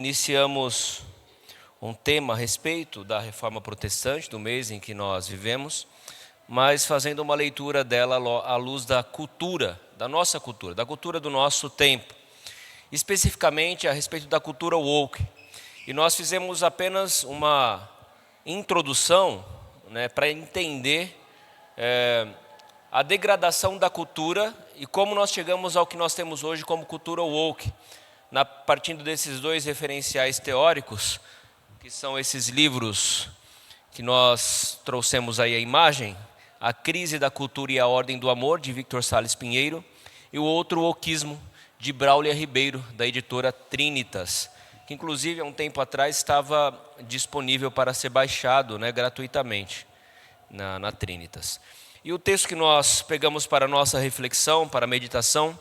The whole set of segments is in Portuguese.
Iniciamos um tema a respeito da Reforma Protestante, do mês em que nós vivemos, mas fazendo uma leitura dela à luz da cultura, da nossa cultura, da cultura do nosso tempo, especificamente a respeito da cultura woke. E nós fizemos apenas uma introdução, para entender a degradação da cultura e como nós chegamos ao que nós temos hoje como cultura woke, partindo desses dois referenciais teóricos, que são esses livros que nós trouxemos aí a imagem, A Crise da Cultura e a Ordem do Amor, de Victor Sales Pinheiro, e o outro, Wokeismo, de Braulia Ribeiro, da editora Trinitas, que inclusive há um tempo atrás estava disponível para ser baixado gratuitamente na Trinitas. E o texto que nós pegamos para a nossa reflexão, para a meditação,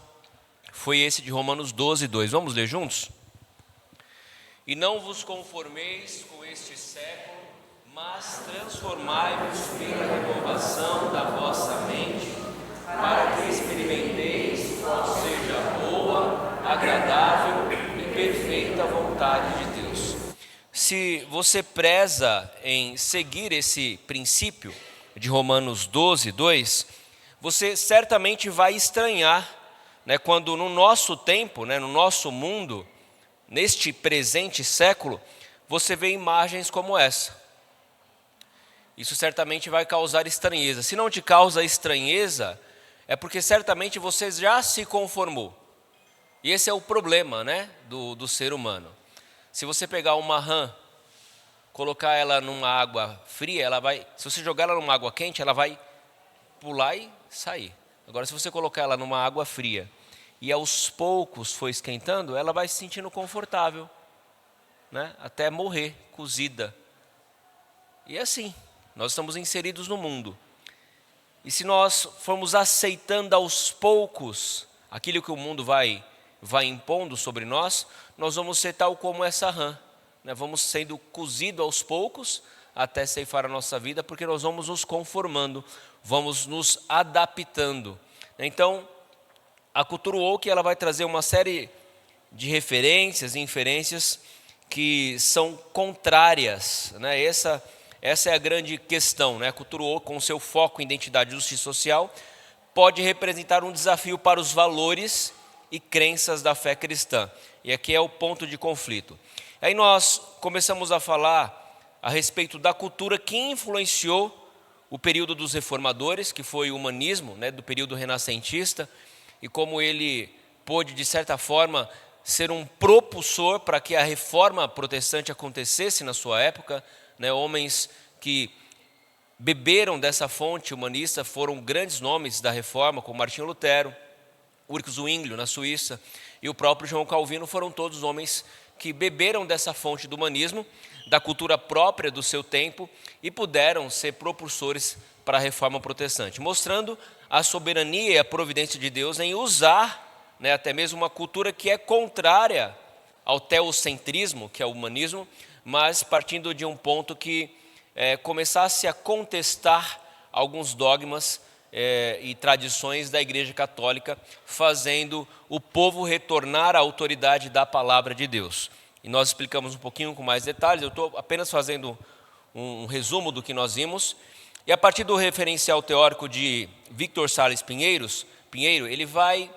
foi esse de Romanos 12, 2. Vamos ler juntos? E não vos conformeis com este século, mas transformai-vos pela renovação da vossa mente, para que experimenteis qual seja a boa, agradável e perfeita vontade de Deus. Se você preza em seguir esse princípio de Romanos 12, 2, você certamente vai estranhar, quando no nosso tempo, no nosso mundo, neste presente século, você vê imagens como essa. Isso certamente vai causar estranheza. Se não te causa estranheza, é porque certamente você já se conformou. E esse é o problema, do ser humano. Se você pegar uma rã, colocar ela numa água fria, se você jogar ela numa água quente, ela vai pular e sair. Agora, se você colocar ela numa água fria e aos poucos for esquentando, ela vai se sentindo confortável, até morrer, cozida. E é assim, nós estamos inseridos no mundo. E se nós formos aceitando aos poucos aquilo que o mundo vai impondo sobre nós, nós vamos ser tal como essa rã. Vamos sendo cozidos aos poucos até ceifar a nossa vida, porque nós vamos nos conformando, vamos nos adaptando. Então, a cultura woke ela vai trazer uma série de referências e inferências que são contrárias. Essa é a grande questão. A cultura woke, com seu foco em identidade e justiça social, pode representar um desafio para os valores e crenças da fé cristã. E aqui é o ponto de conflito. Aí nós começamos a falar a respeito da cultura que influenciou o período dos reformadores, que foi o humanismo, do período renascentista, e como ele pôde, de certa forma, ser um propulsor para que a reforma protestante acontecesse na sua época. Homens que beberam dessa fonte humanista foram grandes nomes da reforma, como Martinho Lutero, Ulrich Zwinglio, na Suíça, e o próprio João Calvino foram todos homens que beberam dessa fonte do humanismo, da cultura própria do seu tempo, e puderam ser propulsores para a reforma protestante, mostrando a soberania e a providência de Deus em usar até mesmo uma cultura que é contrária ao teocentrismo, que é o humanismo, mas partindo de um ponto que começasse a contestar alguns dogmas e tradições da Igreja Católica, fazendo o povo retornar à autoridade da palavra de Deus. E nós explicamos um pouquinho com mais detalhes, eu estou apenas fazendo um resumo do que nós vimos. E a partir do referencial teórico de Victor Sales Pinheiro, ele vai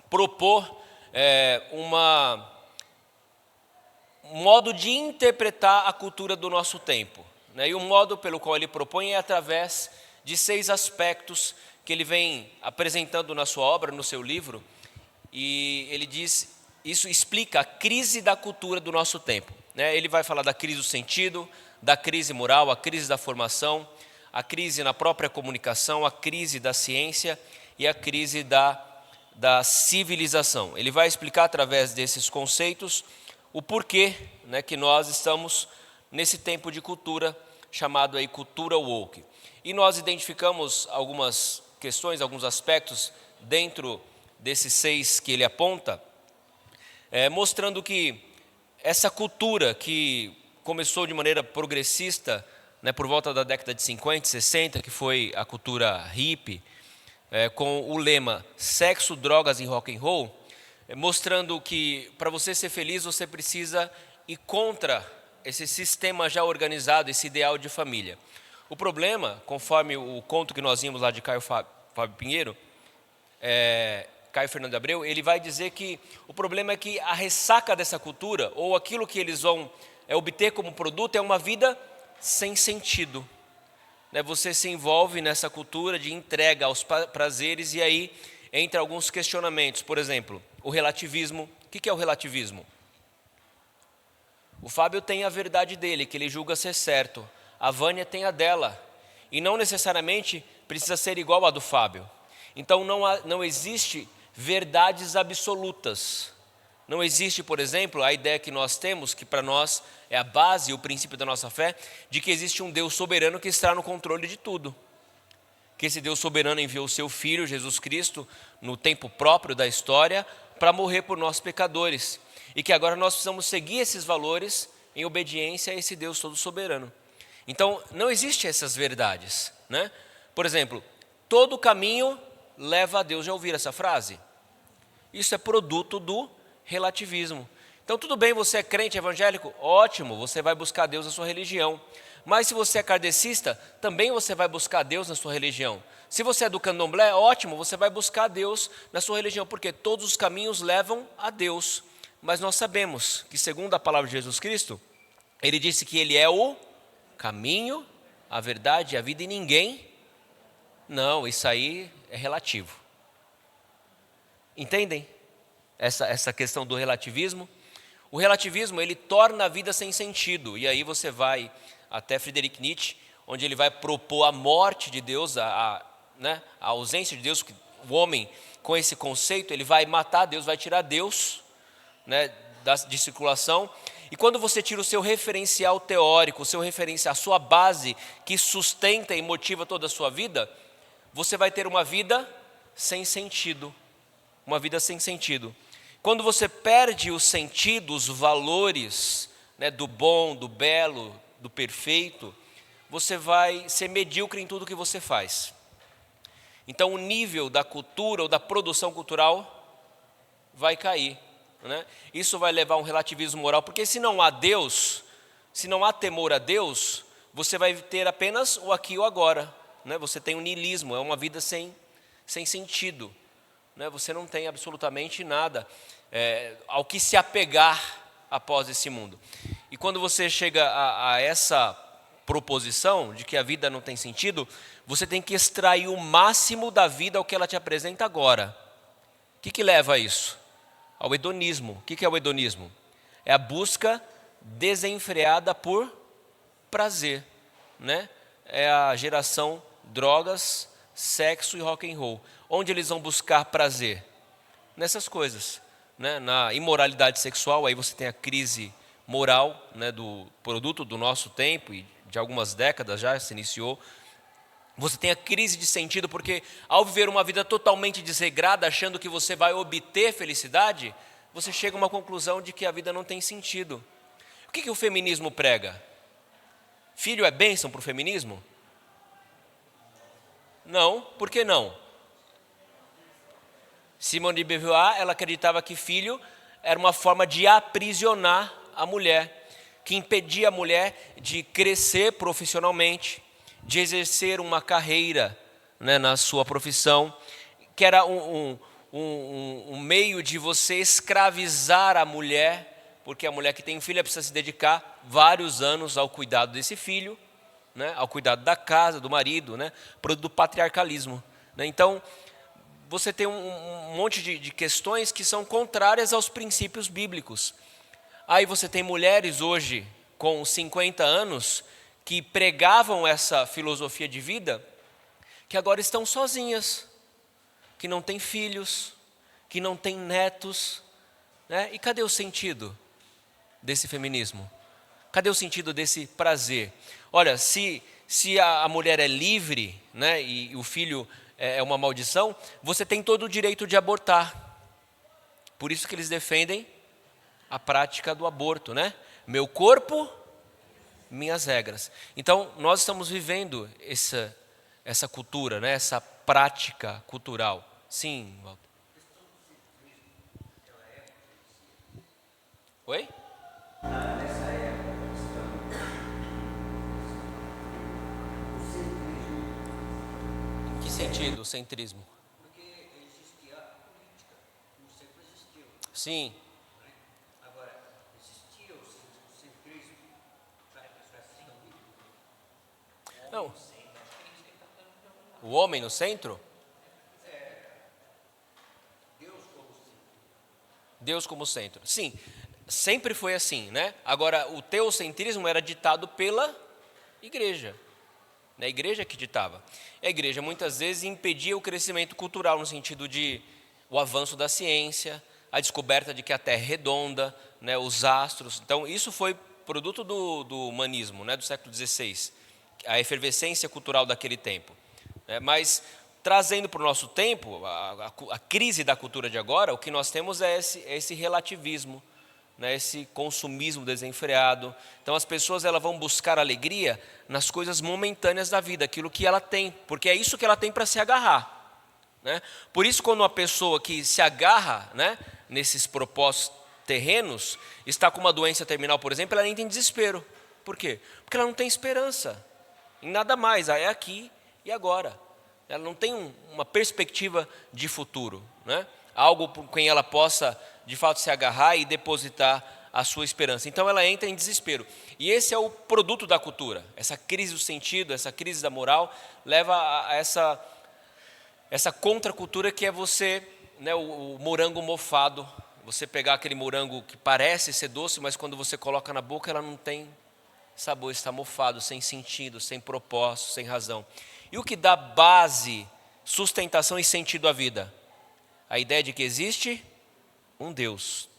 propor um modo de interpretar a cultura do nosso tempo. E o modo pelo qual ele propõe é através de 6 aspectos que ele vem apresentando na sua obra, no seu livro, e ele diz, isso explica a crise da cultura do nosso tempo. Ele vai falar da crise do sentido, da crise moral, a crise da formação, a crise na própria comunicação, a crise da ciência e a crise da civilização. Ele vai explicar através desses conceitos o porquê que nós estamos nesse tempo de cultura, chamado aí cultura woke. E nós identificamos algumas questões, alguns aspectos dentro desses 6 que ele aponta, mostrando que essa cultura que começou de maneira progressista, por volta da década de 50, 60, que foi a cultura hippie, com o lema sexo, drogas e rock and roll, mostrando que para você ser feliz você precisa ir contra esse sistema já organizado, esse ideal de família. O problema, conforme o conto que nós vimos lá de Caio Fábio Pinheiro, Caio Fernando Abreu, ele vai dizer que o problema é que a ressaca dessa cultura, ou aquilo que eles vão obter como produto, é uma vida sem sentido. Você se envolve nessa cultura de entrega aos prazeres e aí entra alguns questionamentos. Por exemplo, o relativismo. O que é o relativismo? O Fábio tem a verdade dele, que ele julga ser certo. A Vânia tem a dela. E não necessariamente precisa ser igual à do Fábio. Então não existe verdades absolutas. Não existe, por exemplo, a ideia que nós temos, que para nós é a base, o princípio da nossa fé, de que existe um Deus soberano que está no controle de tudo. Que esse Deus soberano enviou o seu Filho, Jesus Cristo, no tempo próprio da história, para morrer por nós pecadores. E que agora nós precisamos seguir esses valores em obediência a esse Deus todo soberano. Então, não existem essas verdades, né? Por exemplo, todo caminho leva a Deus. Já ouviram essa frase? Isso é produto do relativismo. Então, tudo bem, você é crente evangélico? Ótimo, você vai buscar Deus na sua religião. Mas se você é kardecista, também você vai buscar Deus na sua religião. Se você é do candomblé, ótimo, você vai buscar Deus na sua religião, porque todos os caminhos levam a Deus. Mas nós sabemos que, segundo a palavra de Jesus Cristo, Ele disse que Ele é o caminho, a verdade e a vida, e ninguém... Não, isso aí é relativo. Entendem essa questão do relativismo? O relativismo, ele torna a vida sem sentido. E aí você vai até Friedrich Nietzsche, onde ele vai propor a morte de Deus, a ausência de Deus. O homem, com esse conceito, ele vai matar Deus, vai tirar Deus, né, de circulação. E quando você tira o seu referencial teórico, a sua base que sustenta e motiva toda a sua vida, você vai ter uma vida sem sentido. Uma vida sem sentido. Quando você perde o sentido, os valores, né, do bom, do belo, do perfeito, você vai ser medíocre em tudo que você faz. Então o nível da cultura ou da produção cultural vai cair, né? Isso vai levar a um relativismo moral, porque se não há Deus, se não há temor a Deus, você vai ter apenas o aqui e o agora, né? Você tem um niilismo, é uma vida sem sentido, né? Você não tem absolutamente nada ao que se apegar após esse mundo. E quando você chega a essa proposição de que a vida não tem sentido, você tem que extrair o máximo da vida ao que ela te apresenta agora. O que leva a isso? Ao hedonismo. O que é o hedonismo? É a busca desenfreada por prazer, né? É a geração drogas, sexo e rock and roll. Onde eles vão buscar prazer? Nessas coisas, né? Na imoralidade sexual, aí você tem a crise moral, né, do produto do nosso tempo e de algumas décadas já se iniciou. Você tem a crise de sentido, porque ao viver uma vida totalmente desregrada, achando que você vai obter felicidade, você chega a uma conclusão de que a vida não tem sentido. O que o feminismo prega? Filho é bênção para o feminismo? Não, por que não? Simone de Beauvoir, ela acreditava que filho era uma forma de aprisionar a mulher, que impedia a mulher de crescer profissionalmente, de exercer uma carreira, né, na sua profissão, que era um meio de você escravizar a mulher, porque a mulher que tem filho precisa se dedicar vários anos ao cuidado desse filho, né, ao cuidado da casa, do marido, né, produto do patriarcalismo, né? Então, você tem um monte de questões que são contrárias aos princípios bíblicos. Aí você tem mulheres hoje com 50 anos que pregavam essa filosofia de vida, que agora estão sozinhas, que não têm filhos, que não têm netos, né? E cadê o sentido desse feminismo? Cadê o sentido desse prazer? Olha, se a mulher é livre, né, e o filho é uma maldição, você tem todo o direito de abortar. Por isso que eles defendem a prática do aborto, né? Meu corpo, minhas regras. Então, nós estamos vivendo essa cultura, né? Essa prática cultural. Sim, Walter. Oi? Nessa época cristã, o centrismo, Em que sentido o centrismo? porque existia a política, como sempre existiu, Sim. né? Agora, existia o centrismo, para que isso é assim, Não. O homem no centro? Deus como centro. Deus como centro. Sim, sempre foi assim, né? Agora, o teocentrismo era ditado pela igreja. A igreja que ditava. E a igreja muitas vezes impedia o crescimento cultural no sentido de o avanço da ciência, a descoberta de que a Terra é redonda, né, os astros. Então, isso foi produto do humanismo, né, do século XVI, a efervescência cultural daquele tempo. Mas, trazendo para o nosso tempo, a crise da cultura de agora, o que nós temos é esse relativismo, né, esse consumismo desenfreado. Então as pessoas elas vão buscar alegria nas coisas momentâneas da vida, aquilo que ela tem, porque é isso que ela tem para se agarrar, né? Por isso, quando uma pessoa que se agarra, né, nesses propósitos terrenos, está com uma doença terminal, por exemplo, ela entra em desespero. Por quê? Porque ela não tem esperança em nada mais, é aqui e agora. Ela não tem uma perspectiva de futuro, né? Algo por quem ela possa de fato se agarrar e depositar a sua esperança. Então ela entra em desespero. E esse é o produto da cultura. Essa crise do sentido, essa crise da moral, leva a essa contracultura que é você, né, o morango mofado. Você pegar aquele morango que parece ser doce, mas quando você coloca na boca ela não tem sabor, está mofado, sem sentido, sem propósito, sem razão. E o que dá base, sustentação e sentido à vida? A ideia de que existe um Deus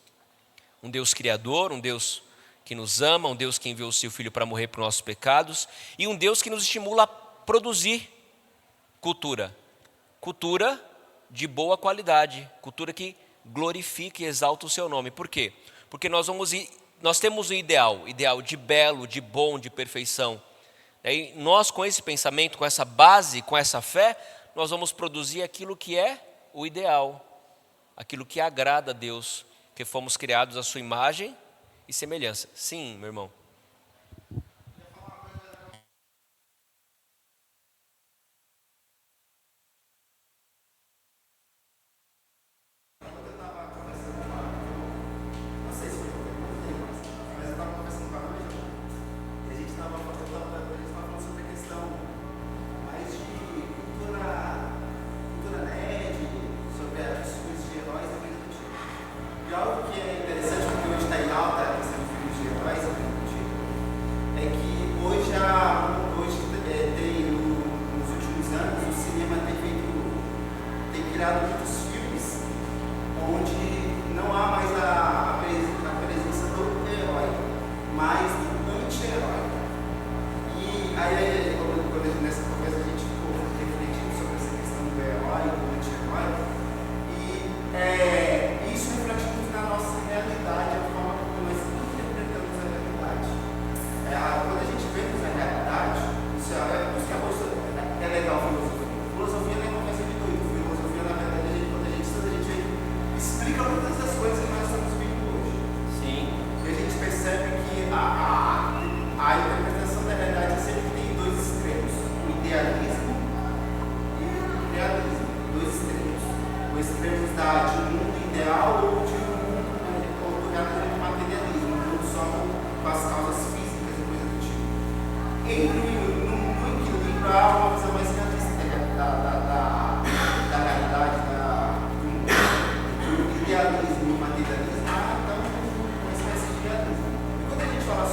criador, um Deus que nos ama, um Deus que enviou o seu Filho para morrer por nossos pecados, e um Deus que nos estimula a produzir cultura de boa qualidade, cultura que glorifica e exalta o seu nome. Por quê? Porque nós temos um ideal de belo, de bom, de perfeição. E nós, com esse pensamento, com essa base, com essa fé, nós vamos produzir aquilo que é o ideal, aquilo que agrada a Deus, que fomos criados à sua imagem e semelhança. Sim, meu irmão. Mas eu estava conversando com a Ângela e a gente estava falando sobre a questão mais de cultura nerd, sobre as filmes de heróis e coisa do tipo. E algo que é interessante, porque hoje está em alta a questão de filmes de heróis e coisa do tipo, é que nos últimos anos, o cinema tem criado muitos filmes onde não há mais a presença do herói, mas do anti-herói. E aí, nessa conversa, a gente ficou refletindo sobre essa questão do herói e do anti-herói, e isso reflete muito na nossa realidade, a forma como nós interpretamos a realidade. Quando a gente vê a realidade, isso é legal, filosofia. Filosofia não é conversa de doido. Filosofia, na verdade, quando a gente estuda, a gente explica muitas das coisas que nós estamos vivendo hoje. Sim. E a gente percebe que a interpretação da realidade sempre tem dois extremos: o idealismo e o realismo. Dois extremos. O extremo de um mundo ideal ou do realismo materialismo, um mundo só com as causas físicas e coisas do tipo. No equilíbrio, há uma visão mais realista da realidade, do idealismo e materialismo, então uma espécie de realismo. E quando a gente falando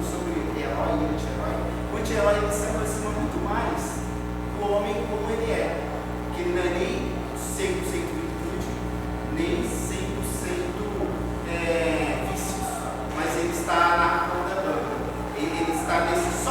sobre herói e anti-herói, o anti-herói ele se aproxima muito mais do homem como ele é, que ele não é nem 100% virtude, nem 100% vícios, mas ele está na ponta branca. Ele está nesse só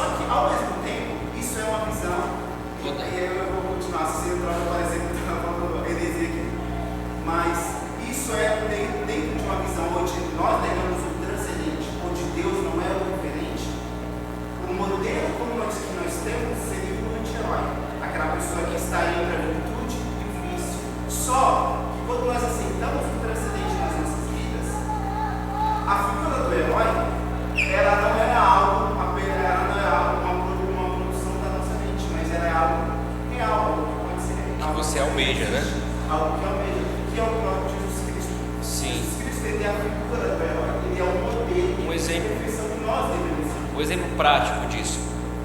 um exemplo prático disso.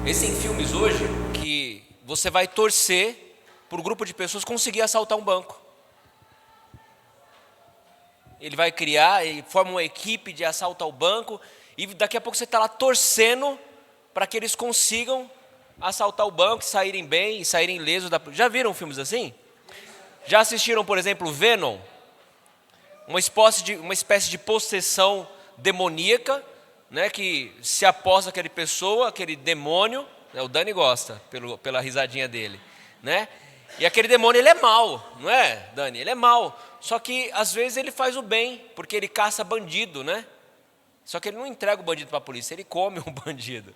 Existem filmes hoje que você vai torcer por um grupo de pessoas conseguir assaltar um banco. Ele vai criar, ele forma uma equipe de assalto ao banco e daqui a pouco você está lá torcendo para que eles consigam assaltar o banco, saírem bem e saírem ilesos da... Já viram filmes assim? Já assistiram, por exemplo, Venom? Uma espécie de possessão demoníaca, né, que se aposta aquela pessoa, aquele demônio, né, o Dani gosta, pela risadinha dele, né? E aquele demônio, ele é mau, não é, Dani? Ele é mau. Só que, às vezes, ele faz o bem, porque ele caça bandido, né? Só que ele não entrega o bandido para a polícia, ele come o bandido,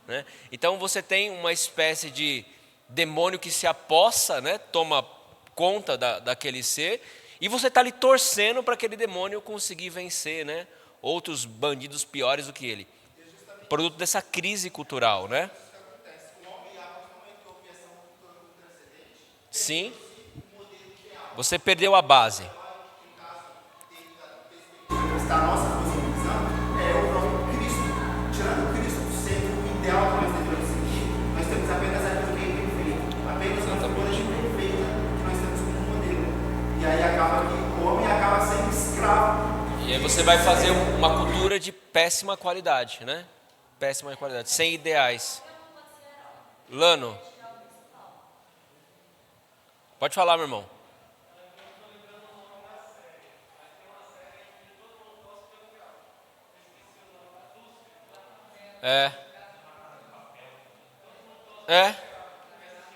né? Então, você tem uma espécie de demônio que se apossa, né? Toma conta daquele ser, e você está ali torcendo para aquele demônio conseguir vencer, né? Outros bandidos piores do que ele. Produto dessa crise cultural, né? Sim. Você perdeu a base. Da nossa cosmovisão, é o próprio Cristo. Tirando Cristo do centro, o ideal que nós devemos seguir, nós temos apenas aquilo que é perfeito. Apenas uma figura perfeita que nós temos como modelo. E aí acaba que o homem acaba sendo escravo. E aí você vai fazer uma cultura de péssima qualidade, né? Péssima qualidade, sem ideais. Lano. Pode falar, meu irmão.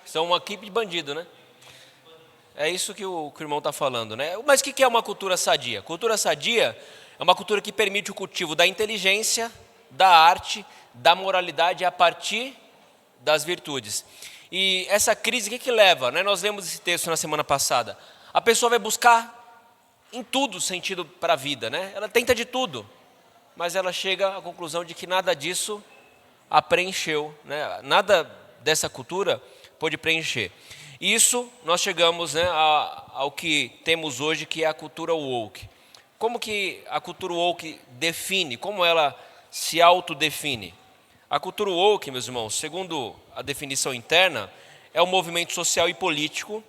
São uma equipe de bandido, né? É isso que o irmão está falando, né? Mas o que é uma cultura sadia? Cultura sadia é uma cultura que permite o cultivo da inteligência, da arte, da moralidade a partir das virtudes. E essa crise, o que leva? Né? Nós lemos esse texto na semana passada. A pessoa vai buscar em tudo sentido para a vida, né? Ela tenta de tudo, mas ela chega à conclusão de que nada disso a preencheu, né? Nada dessa cultura pôde preencher. Isso nós chegamos, né, ao que temos hoje, que é a cultura woke. Como que a cultura woke define, como ela se autodefine? A cultura woke, meus irmãos, segundo a definição interna, é um movimento social e político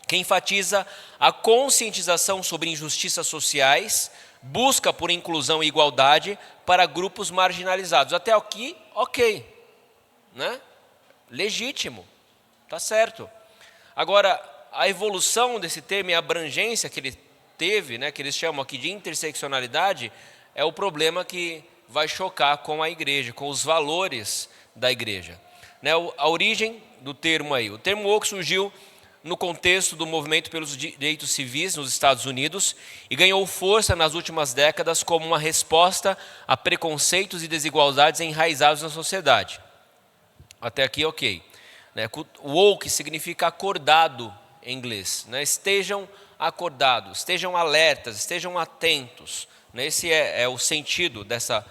que enfatiza a conscientização sobre injustiças sociais, busca por inclusão e igualdade para grupos marginalizados. Até aqui, ok, né? Legítimo, tá certo. Agora, a evolução desse termo e a abrangência que ele teve, né, que eles chamam aqui de interseccionalidade, é o problema que vai chocar com a igreja, com os valores da igreja. Né, a origem do termo aí. O termo woke surgiu no contexto do movimento pelos direitos civis nos Estados Unidos e ganhou força nas últimas décadas como uma resposta a preconceitos e desigualdades enraizados na sociedade. Até aqui, ok. Né, woke significa acordado em inglês. Né, estejam acordados, estejam alertas, estejam atentos. Né, esse é o sentido dessa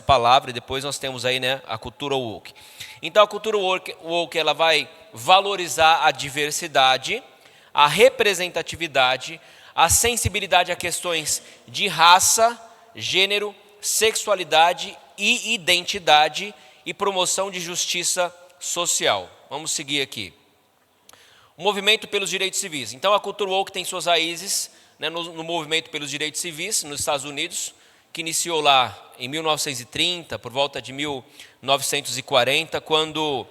palavra, e depois nós temos aí, né, a cultura woke. Então a cultura woke ela vai valorizar a diversidade, a representatividade, a sensibilidade a questões de raça, gênero, sexualidade e identidade e promoção de justiça social. Vamos seguir aqui. O movimento pelos direitos civis. Então a cultura woke tem suas raízes, né, no movimento pelos direitos civis nos Estados Unidos, que iniciou lá em 1930, por volta de 1940, quando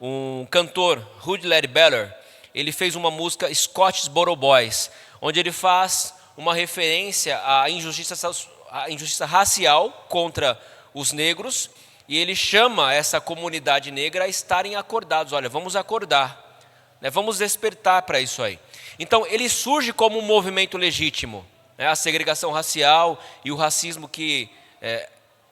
um cantor, Rudy Ledbetter, ele fez uma música Scottsboro Boys, onde ele faz uma referência à injustiça racial contra os negros, e ele chama essa comunidade negra a estarem acordados. Olha, vamos acordar, né, vamos despertar para isso aí. Então, ele surge como um movimento legítimo. A segregação racial e o racismo que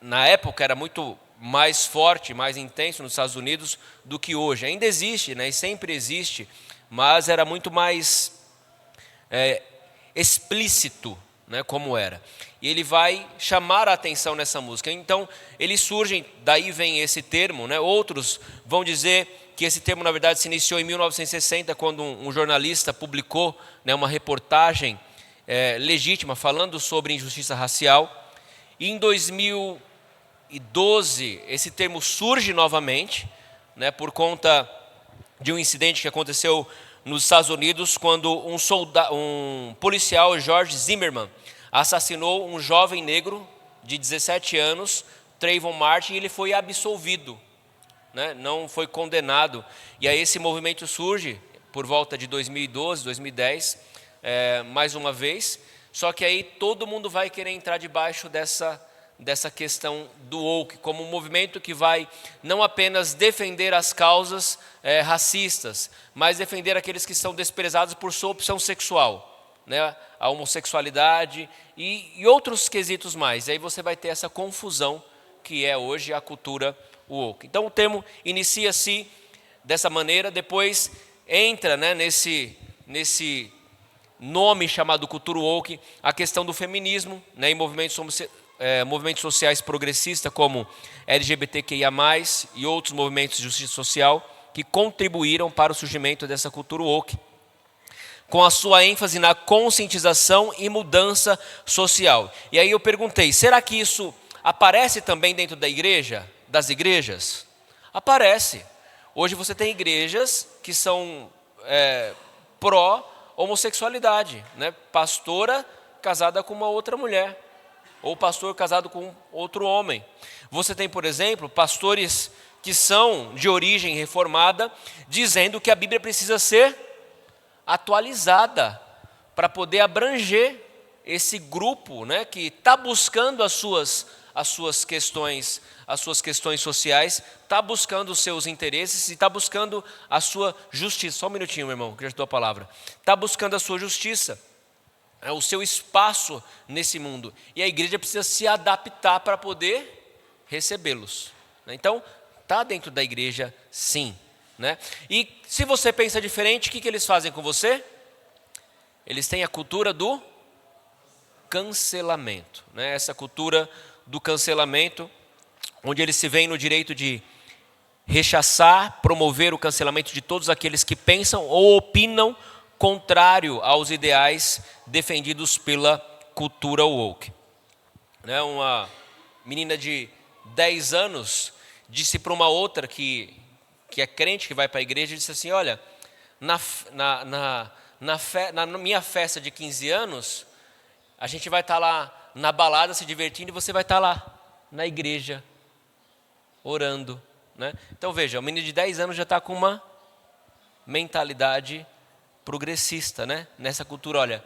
na época era muito mais forte, mais intenso nos Estados Unidos do que hoje. Ainda existe, né, e sempre existe, mas era muito mais explícito, né, como era. E ele vai chamar a atenção nessa música. Então, eles surgem, daí vem esse termo, né? Outros vão dizer que esse termo, na verdade, se iniciou em 1960, quando um jornalista publicou, né, uma reportagem legítima, falando sobre injustiça racial. E em 2000 2012, esse termo surge novamente, né, por conta de um incidente que aconteceu nos Estados Unidos, quando um policial, George Zimmerman, assassinou um jovem negro de 17 anos, Trayvon Martin, e ele foi absolvido, né, não foi condenado. E aí esse movimento surge por volta de 2012, 2010, mais uma vez, só que aí todo mundo vai querer entrar debaixo dessa questão do woke, como um movimento que vai não apenas defender as causas racistas, mas defender aqueles que são desprezados por sua opção sexual, né? A homossexualidade e outros quesitos mais. E aí você vai ter essa confusão que é hoje a cultura woke. Então o termo inicia-se dessa maneira, depois entra, né, nesse nome chamado cultura woke, a questão do feminismo, né, em movimentos sociais progressistas como LGBTQIA+, e outros movimentos de justiça social que contribuíram para o surgimento dessa cultura woke, com a sua ênfase na conscientização e mudança social. E aí eu perguntei, será que isso aparece também dentro da igreja, das igrejas? Aparece. Hoje você tem igrejas que são pró-homossexualidade, né? Pastora casada com uma outra mulher, ou pastor casado com outro homem. Você tem, por exemplo, pastores que são de origem reformada, dizendo que a Bíblia precisa ser atualizada para poder abranger esse grupo, né, que está buscando as suas questões sociais, está buscando os seus interesses e está buscando a sua justiça. Só um minutinho, meu irmão, que eu já te dou a palavra. Está buscando a sua justiça, o seu espaço nesse mundo. E a igreja precisa se adaptar para poder recebê-los. Então, está dentro da igreja, sim. Né? E se você pensa diferente, o que eles fazem com você? Eles têm a cultura do cancelamento. Né? Essa cultura do cancelamento, onde eles se veem no direito de rechaçar, promover o cancelamento de todos aqueles que pensam ou opinam contrário aos ideais defendidos pela cultura woke. Né? Uma menina de 10 anos disse para uma outra que é crente, que vai para a igreja, disse assim, olha, na minha festa de 15 anos, a gente vai estar lá na balada se divertindo e você vai estar lá na igreja orando. Né? Então veja, o menino de 10 anos já está com uma mentalidade progressista, né? Nessa cultura, olha,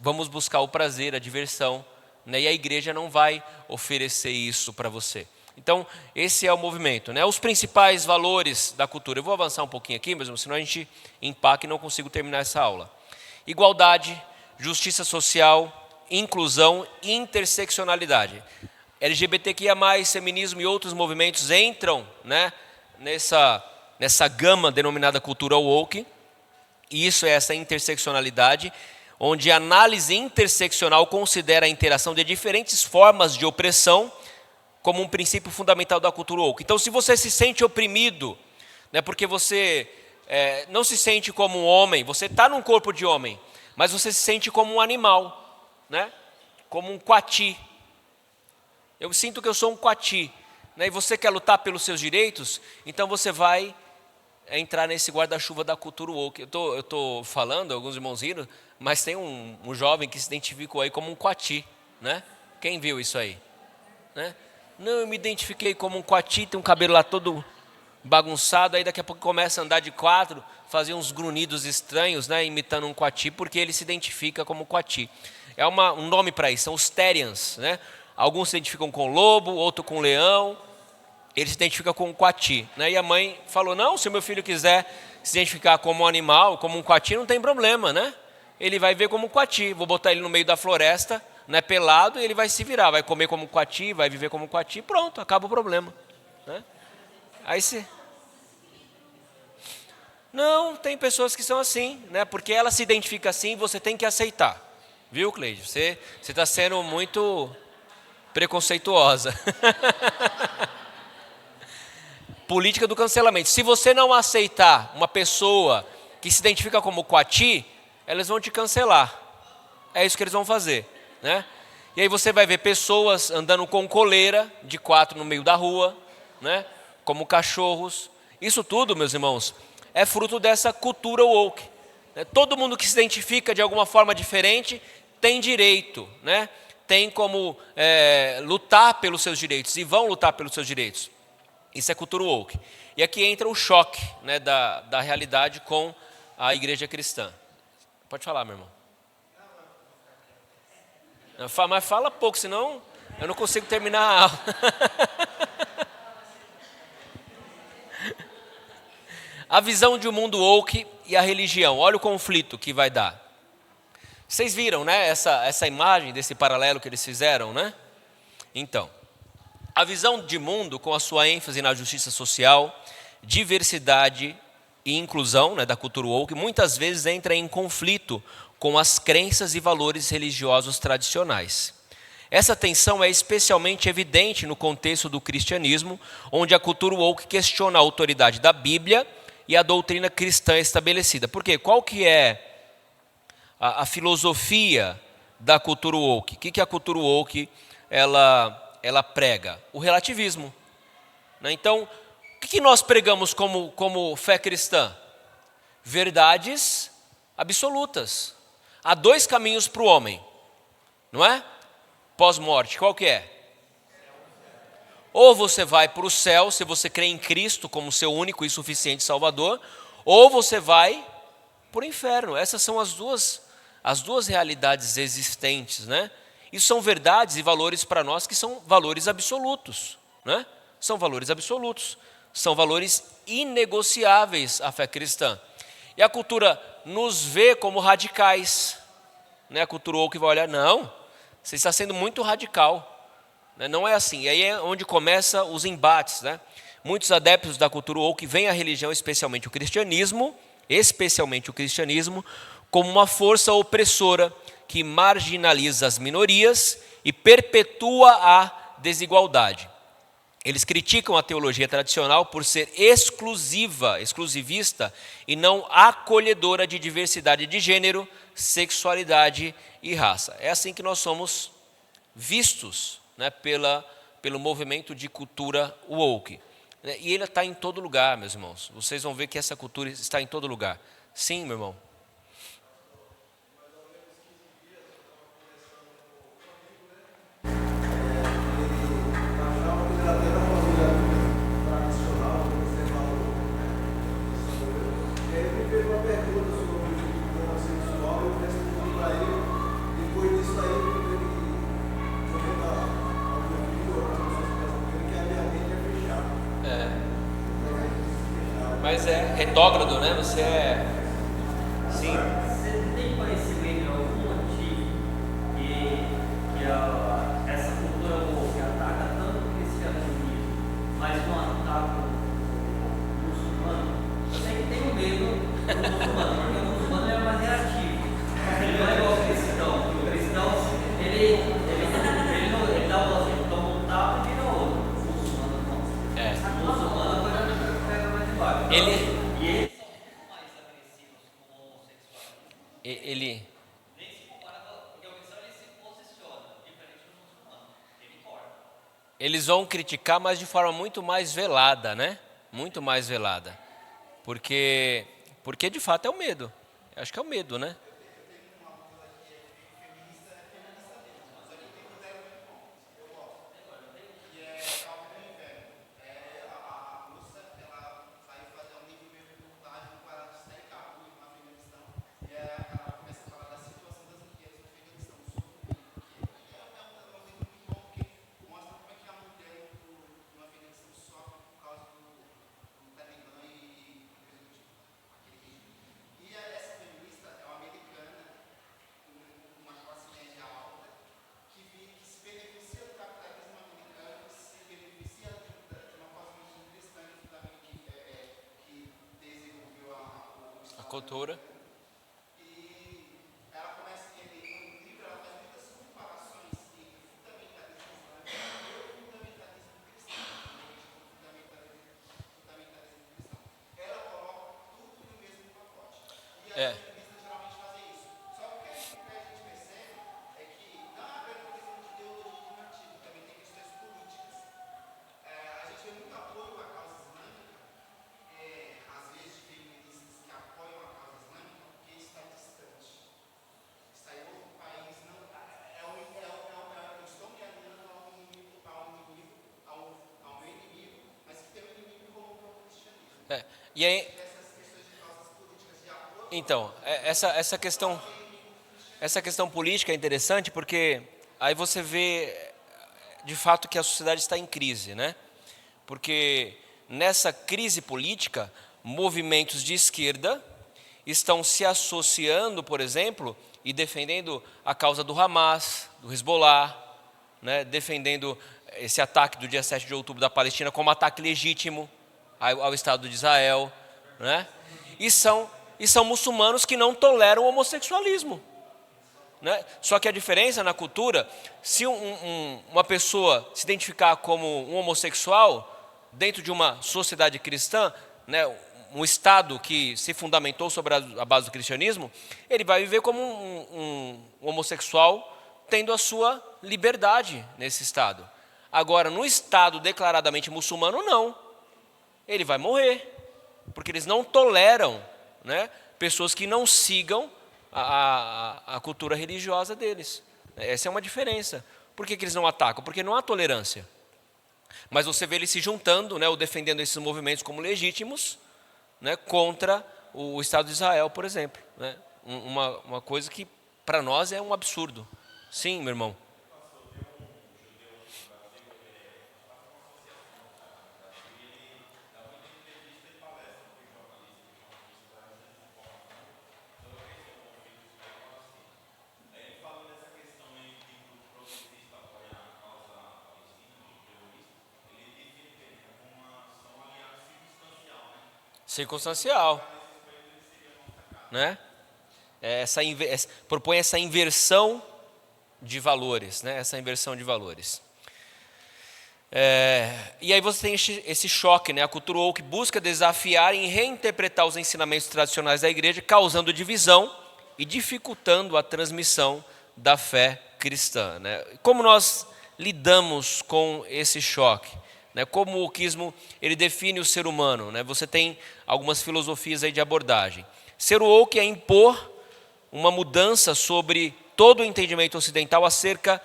vamos buscar o prazer, a diversão, né? E a igreja não vai oferecer isso para você. Então, esse é o movimento, né? Os principais valores da cultura. Eu vou avançar um pouquinho aqui, mas senão a gente empaca e não consigo terminar essa aula. Igualdade, justiça social, inclusão, interseccionalidade. LGBTQIA+, feminismo e outros movimentos entram, né, nessa gama denominada cultura woke. E isso é essa interseccionalidade, onde a análise interseccional considera a interação de diferentes formas de opressão como um princípio fundamental da cultura woke. Então, se você se sente oprimido, né, porque você não se sente como um homem, você está num corpo de homem, mas você se sente como um animal, né, como um coati. Eu sinto que eu sou um coati, né, e você quer lutar pelos seus direitos, então você vai entrar nesse guarda-chuva da cultura woke. Eu tô falando, alguns irmãos riram, mas tem um jovem que se identificou aí como um coati, né? Quem viu isso aí? Né? Não, eu me identifiquei como um coati, tem um cabelo lá todo bagunçado, aí daqui a pouco começa a andar de quatro, fazer uns grunhidos estranhos, né, imitando um coati, porque ele se identifica como coati. É um nome para isso, são os Therians, né? Alguns se identificam com lobo, outro com leão, ele se identifica com um coati, né? E a mãe falou, não, se o meu filho quiser se identificar como um animal, como um coati, não tem problema, né? Ele vai ver como um coati, vou botar ele no meio da floresta, né, pelado, e ele vai se virar, vai comer como um coati, vai viver como um coati, pronto, acaba o problema. Né? Aí se... Não, tem pessoas que são assim, né? Porque ela se identifica assim, você tem que aceitar. Viu, Cleide? Você está sendo muito preconceituosa. Política do cancelamento. Se você não aceitar uma pessoa que se identifica como coati, elas vão te cancelar. É isso que eles vão fazer, né? E aí você vai ver pessoas andando com coleira de 4 no meio da rua, né? Como cachorros. Isso tudo, meus irmãos, é fruto dessa cultura woke. Todo mundo que se identifica de alguma forma diferente tem direito, né? Tem como lutar pelos seus direitos e vão lutar pelos seus direitos. Isso é cultura woke. E aqui entra o choque, né, da realidade com a igreja cristã. Pode falar, meu irmão. Não, mas fala pouco, senão eu não consigo terminar a aula. A visão de um mundo woke e a religião. Olha o conflito que vai dar. Vocês viram, né, essa imagem desse paralelo que eles fizeram, né? Então, a visão de mundo com a sua ênfase na justiça social, diversidade e inclusão, né, da cultura woke, muitas vezes entra em conflito com as crenças e valores religiosos tradicionais. Essa tensão é especialmente evidente no contexto do cristianismo, onde a cultura woke questiona a autoridade da Bíblia e a doutrina cristã estabelecida. Por quê? Qual que é a filosofia da cultura woke? O que a cultura woke ela prega? O relativismo. Né? Então, o que nós pregamos como fé cristã? Verdades absolutas. Há 2 caminhos para o homem, não é? Pós-morte, qual que é? Ou você vai para o céu, se você crê em Cristo como seu único e suficiente Salvador, ou você vai para o inferno. Essas são as duas realidades existentes, né? Isso são verdades e valores para nós que são valores absolutos, né? São valores absolutos, são valores inegociáveis à fé cristã. E a cultura nos vê como radicais, né? A cultura woke vai olhar, não, você está sendo muito radical. Não é assim. E aí é onde começam os embates, né? Muitos adeptos da cultura woke veem a religião, especialmente o cristianismo, como uma força opressora que marginaliza as minorias e perpetua a desigualdade. Eles criticam a teologia tradicional por ser exclusivista e não acolhedora de diversidade de gênero, sexualidade e raça. É assim que nós somos vistos, né, pelo movimento de cultura woke. E ele está em todo lugar, meus irmãos. Vocês vão ver que essa cultura está em todo lugar. Sim, meu irmão. Mas é retógrado, né? Você é... Sim. Você tem conhecimento algum motivo que essa cultura woke ataca tanto o cristianismo, mas não ataca o muçulmano? Eu sei que tem medo do muçulmano, porque o muçulmano é mais reativo. Ele não é igual ao cristão, porque o cristão, ele dá o assim, toma um tapa e vira outro. O muçulmano não. O muçulmano pega mais embaixo. E eles são muito mais agressivos com o homossexual. Nem se compara, porque o cristão ele se posiciona, diferente do muçulmano. Ele corta. Eles vão criticar, mas de forma muito mais velada, né? Muito mais velada. Porque de fato é o medo. Eu acho que é o medo, né? A cultura. E aí, então, essa questão política é interessante porque aí você vê de fato que a sociedade está em crise, né? Porque nessa crise política, movimentos de esquerda estão se associando, por exemplo, e defendendo a causa do Hamas, do Hezbollah, né? Defendendo esse ataque do dia 7 de outubro da Palestina como ataque legítimo ao Estado de Israel, né? E são muçulmanos que não toleram o homossexualismo, né? Só que a diferença na cultura, se uma pessoa se identificar como um homossexual dentro de uma sociedade cristã, né, um Estado que se fundamentou sobre a base do cristianismo, ele vai viver como um homossexual tendo a sua liberdade nesse Estado. Agora, no Estado declaradamente muçulmano, não. Ele vai morrer, porque eles não toleram, né, pessoas que não sigam a cultura religiosa deles. Essa é uma diferença. Por que eles não atacam? Porque não há tolerância. Mas você vê eles se juntando, né, ou defendendo esses movimentos como legítimos, né, contra o Estado de Israel, por exemplo. Né? Uma coisa que para nós é um absurdo. Sim, meu irmão. Circunstancial, né? Propõe essa inversão de valores, né? Essa inversão de valores. E aí você tem esse choque, né? A cultura woke busca desafiar e reinterpretar os ensinamentos tradicionais da igreja, causando divisão e dificultando a transmissão da fé cristã, né? Como nós lidamos com esse choque? Né? Como o wokeismo ele define o ser humano? Né? Você tem algumas filosofias aí de abordagem. Ser woke é impor uma mudança sobre todo o entendimento ocidental acerca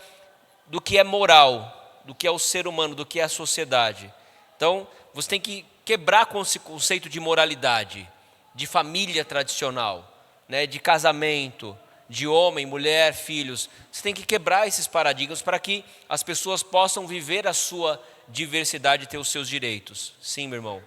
do que é moral, do que é o ser humano, do que é a sociedade. Então, você tem que quebrar com esse conceito de moralidade, de família tradicional, né, de casamento, de homem, mulher, filhos. Você tem que quebrar esses paradigmas para que as pessoas possam viver a sua diversidade e ter os seus direitos. Sim, meu irmão.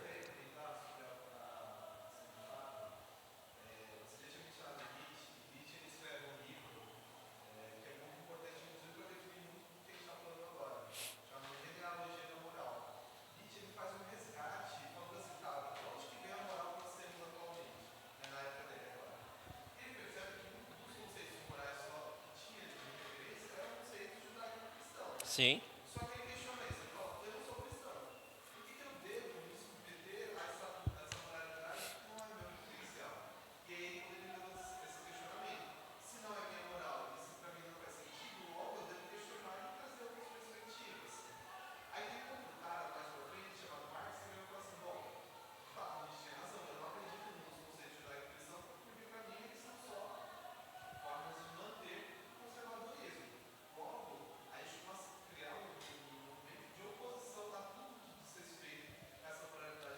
Sim.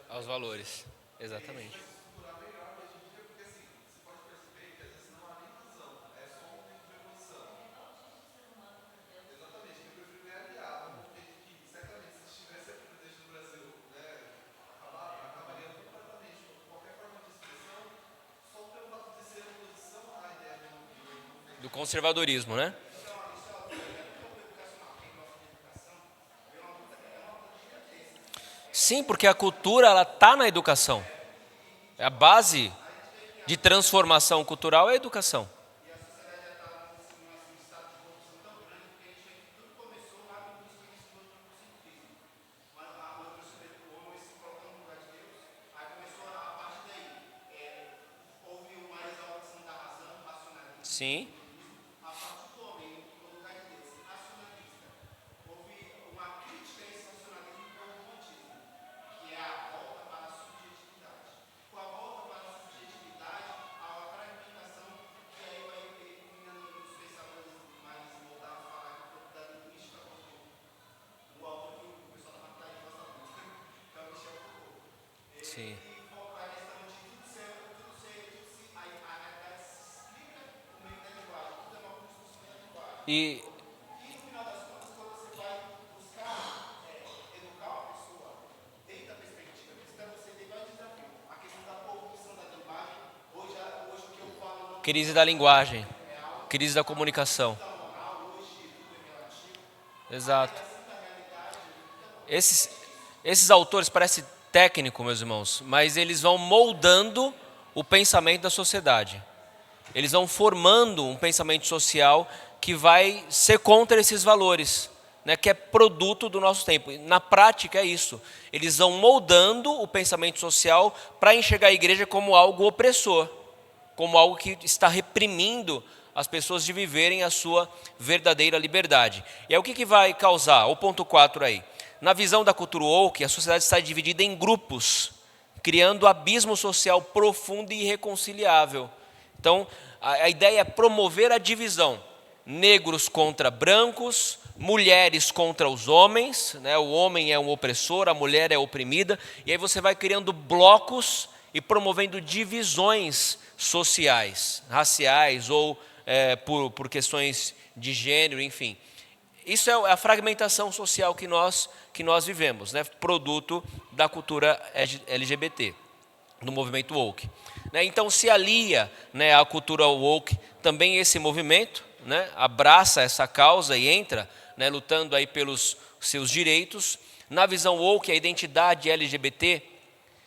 Aos valores, exatamente. Do conservadorismo, né? Sim, porque a cultura ela está na educação. A base de transformação cultural é a educação. Sim. Sim. E crise da linguagem, crise da comunicação. Exato. Esses autores parecem técnicos, meus irmãos, mas eles vão moldando o pensamento da sociedade. Eles vão formando um pensamento social que vai ser contra esses valores, né, que é produto do nosso tempo. Na prática é isso. Eles vão moldando o pensamento social para enxergar a igreja como algo opressor, como algo que está reprimindo as pessoas de viverem a sua verdadeira liberdade. E aí o que vai causar? O ponto 4 aí. Na visão da cultura woke, a sociedade está dividida em grupos, criando abismo social profundo e irreconciliável. Então, a ideia é promover a divisão. Negros contra brancos, mulheres contra os homens, né? O homem é um opressor, a mulher é oprimida. E aí você vai criando blocos e promovendo divisões sociais, raciais ou por questões de gênero, enfim. Isso é a fragmentação social que nós vivemos, né? Produto da cultura LGBT, do movimento woke. Né? Então se alia, né, à cultura woke também esse movimento, né? Abraça essa causa e entra, né, lutando aí pelos seus direitos. Na visão woke, a identidade LGBT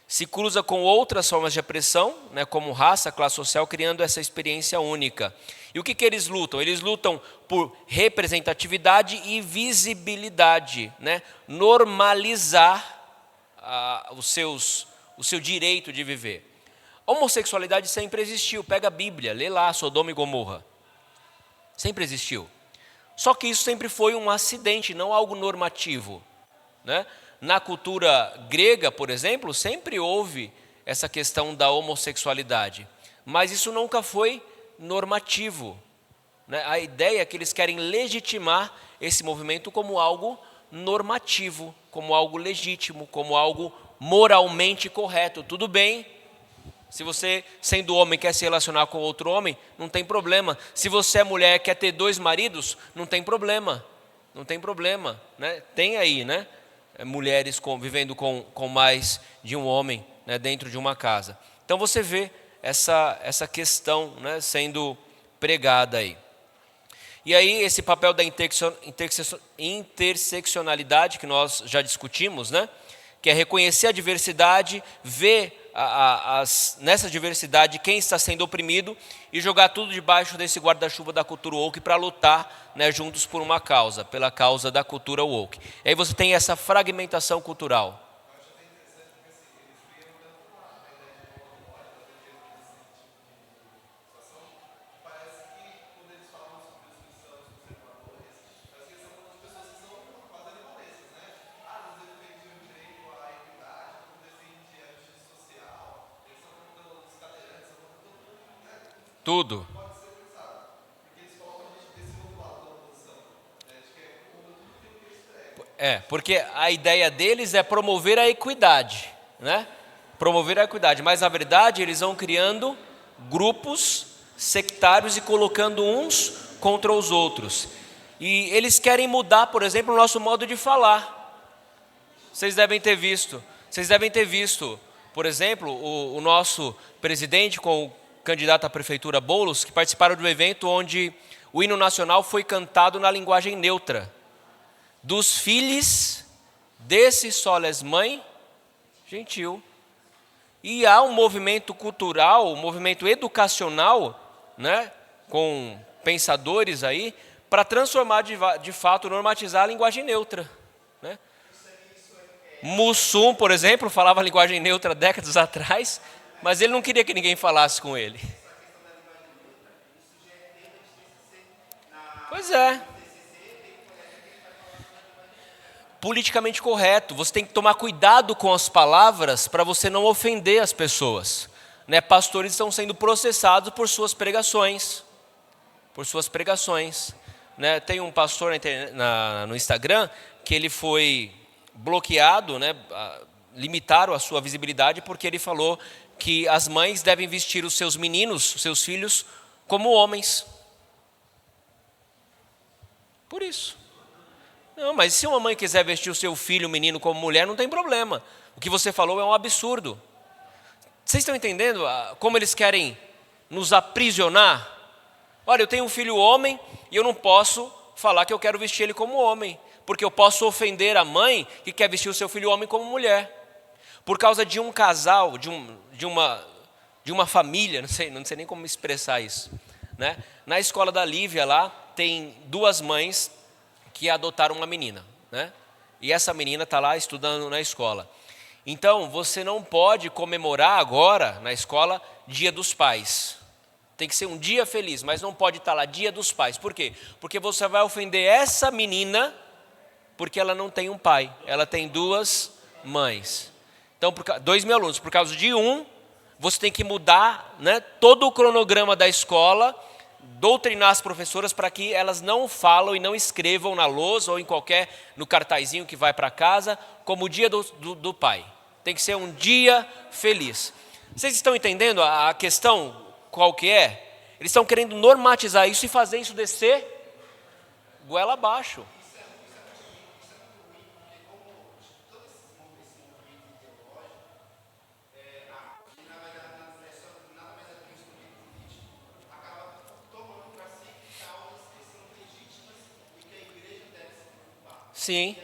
se cruza com outras formas de opressão, né, como raça, classe social, criando essa experiência única. E o que eles lutam? Eles lutam por representatividade e visibilidade, né? Normalizar o seu direito de viver. A homossexualidade sempre existiu, pega a Bíblia, lê lá Sodoma e Gomorra. Sempre existiu. Só que isso sempre foi um acidente, não algo normativo, né? Na cultura grega, por exemplo, sempre houve essa questão da homossexualidade, mas isso nunca foi normativo, né? A ideia é que eles querem legitimar esse movimento como algo normativo, como algo legítimo, como algo moralmente correto. Tudo bem, se você, sendo homem, quer se relacionar com outro homem, não tem problema. Se você é mulher e quer ter 2 maridos, não tem problema. Não tem problema, né? Tem aí, né? Mulheres vivendo com mais de um homem, né, dentro de uma casa. Então você vê essa questão, né, sendo pregada aí. E aí esse papel da interseccionalidade que nós já discutimos, né, que é reconhecer a diversidade, ver nessa diversidade quem está sendo oprimido e jogar tudo debaixo desse guarda-chuva da cultura woke para lutar, né, juntos por uma causa, pela causa da cultura woke. E aí você tem essa fragmentação cultural. Tudo. Porque a ideia deles é promover a equidade, né? Promover a equidade, mas na verdade eles vão criando grupos sectários e colocando uns contra os outros. E eles querem mudar, por exemplo, o nosso modo de falar. Vocês devem ter visto, por exemplo, o nosso presidente com o candidato à prefeitura Boulos, que participaram do evento onde o hino nacional foi cantado na linguagem neutra. Dos filhos desse soles mãe, gentil. E há um movimento cultural, um movimento educacional, né, com pensadores aí, para transformar de fato, normatizar a linguagem neutra, né? Mussum, por exemplo, falava a linguagem neutra décadas atrás, mas ele não queria que ninguém falasse com ele. Pois é. Politicamente correto, você tem que tomar cuidado com as palavras para você não ofender as pessoas, né? Pastores estão sendo processados por suas pregações, né? Tem um pastor no Instagram que ele foi bloqueado, né? Limitaram a sua visibilidade porque ele falou que as mães devem vestir os seus meninos, os seus filhos, como homens. Por isso. Não, mas se uma mãe quiser vestir o seu filho, o menino, como mulher, não tem problema. O que você falou é um absurdo. Vocês estão entendendo como eles querem nos aprisionar? Olha, eu tenho um filho homem e eu não posso falar que eu quero vestir ele como homem, porque eu posso ofender a mãe que quer vestir o seu filho homem como mulher. Por causa de um casal, de uma família, não sei nem como expressar isso, né? Na escola da Lívia lá, tem 2 mães que adotaram uma menina, né? E essa menina está lá estudando na escola. Então, você não pode comemorar agora, na escola, Dia dos Pais. Tem que ser um dia feliz, mas não pode estar lá Dia dos Pais. Por quê? Porque você vai ofender essa menina, porque ela não tem um pai. Ela tem 2 mães. Então, 2.000 alunos. Por causa de um, você tem que mudar, né, todo o cronograma da escola, doutrinar as professoras para que elas não falam e não escrevam na lousa ou no cartazinho que vai para casa, como o Dia do Pai. Tem que ser um dia feliz. Vocês estão entendendo a questão qual que é? Eles estão querendo normatizar isso e fazer isso descer goela abaixo. Sim.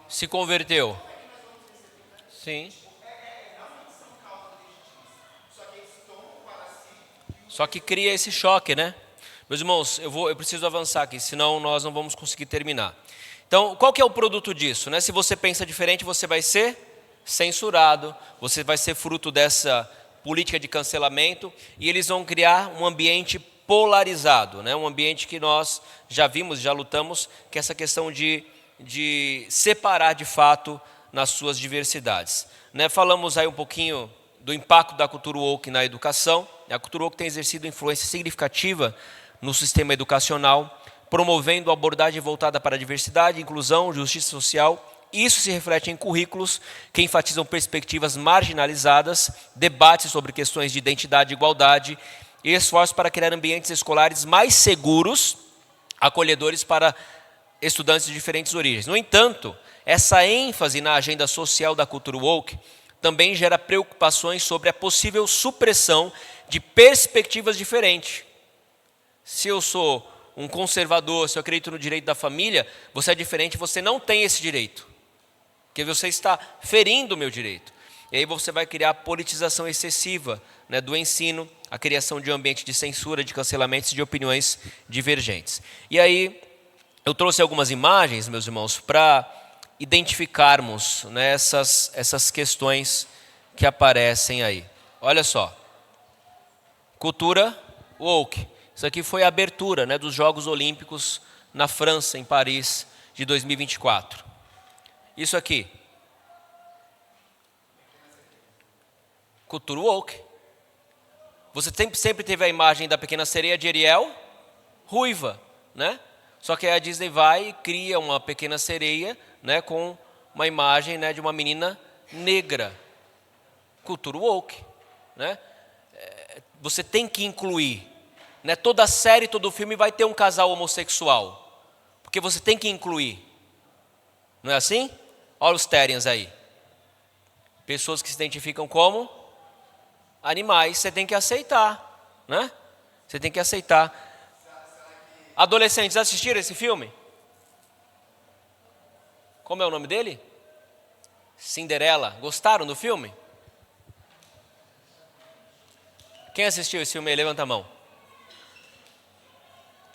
Se converteu. Sim. Só que cria esse choque, né? Meus irmãos, eu preciso avançar aqui, senão nós não vamos conseguir terminar. Então, qual que é o produto disso, né? Se você pensa diferente, você vai ser censurado, você vai ser fruto dessa política de cancelamento, e eles vão criar um ambiente polarizado, né? Um ambiente que nós já vimos, já lutamos, que é essa questão de separar de fato nas suas diversidades, né? Falamos aí um pouquinho do impacto da cultura woke na educação. A cultura woke tem exercido influência significativa no sistema educacional, promovendo a abordagem voltada para a diversidade, inclusão, justiça social. Isso se reflete em currículos que enfatizam perspectivas marginalizadas, debates sobre questões de identidade e igualdade e esforços para criar ambientes escolares mais seguros, acolhedores para estudantes de diferentes origens. No entanto, essa ênfase na agenda social da cultura woke também gera preocupações sobre a possível supressão de perspectivas diferentes. Se eu sou um conservador, se eu acredito no direito da família, você é diferente, você não tem esse direito, porque você está ferindo o meu direito. E aí você vai criar a politização excessiva, né, do ensino, a criação de um ambiente de censura, de cancelamentos e de opiniões divergentes. E aí eu trouxe algumas imagens, meus irmãos, para identificarmos, né, essas questões que aparecem aí. Olha só. Cultura woke. Isso aqui foi a abertura, né, dos Jogos Olímpicos na França, em Paris, de 2024. Isso aqui. Cultura woke. Você sempre teve a imagem da pequena sereia de Ariel, ruiva, né? Só que aí a Disney vai e cria uma pequena sereia, né, com uma imagem, né, de uma menina negra. Cultura woke, né? Você tem que incluir, né? Toda série, todo filme vai ter um casal homossexual, porque você tem que incluir. Não é assim? Olha os Therians aí. Pessoas que se identificam como animais, você tem que aceitar, né? Você tem que aceitar. Adolescentes, assistiram esse filme? Como é o nome dele? Cinderela. Gostaram do filme? Quem assistiu esse filme aí? Levanta a mão.